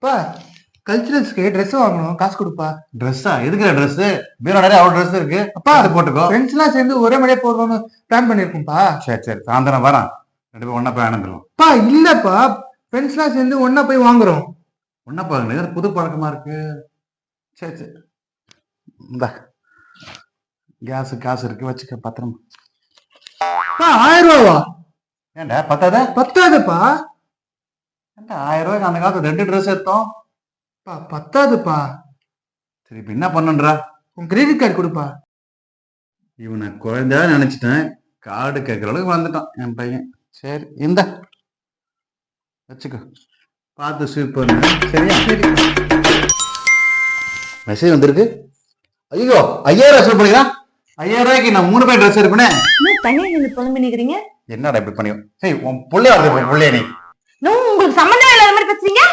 பா கல்ச்சுரல்ஸ்க்கு ட்ரெஸ் வாங்கணும், காசு கொடுப்பா. ட்ரெஸ்ஸா? எதுக்குற ட்ரெஸ்? பீரோ நிறைய அவ்வளவு ட்ரெஸ் இருக்கு. அப்பா அது போட்டுக்கோ. ஃப்ரெண்ட்ஸ் எல்லாம் சேர்ந்து ஒரே மாதிரியே போடணும்னு பிளான் பண்ணிருக்கோம்ப்பா. சரி சரி, சாயந்தரம் வரேன், ரெண்டு பேரும் ஒன்னா போய் ஆனந்துடும். பா இல்லப்பா, ஃப்ரெண்ட்ஸ் எல்லாம் சேர்ந்து ஒன்னா போய் வாங்குறோம். ஒன்னா பாருங்க, புது பழக்கமா இருக்கு. சரி சரி, இந்த காசு இருக்கு, வச்சுக்க பத்திரமா. பா 1000 ரூபாவா? ஏன்டா பத்தாத? பத்தாதுப்பா. ஏன்டா 1000 ரூபாய்க்கு அந்த காலத்துல 2 ட்ரெஸ் எடுத்தோம். பா பத்தாதுப்பா. சரி, இப்ப என்ன பண்ணுன்றா? உன் கிரெடிட் கார்டு கொடுப்பா. இவனை குழந்தையா நினைச்சிட்டேன், கார்டு கேட்கற அளவுக்கு வந்துட்டான் என் பையன். சரி இந்த வச்சுக்கோ, பார்த்து ஸ்வீட் பண்ணு. சரியா? சரி. மெசேஜ் வந்திருக்கு. ஐயோ 5000 ரூபாய் பண்ணிக்கிறான். 5000 ரூபாய்க்கு நான் 3 பேர் ட்ரெஸ் எடுப்பேனே. தனியா நீங்க புலம்பி நிக்கிறீங்க. என்னடா இப்படி பண்ணியும்? சரி, உன் பிள்ளையா இருக்கு, பிள்ளைய நீ. உங்களுக்கு சம்மந்தம் இல்லாத மாதிரி பேசுறீங்க.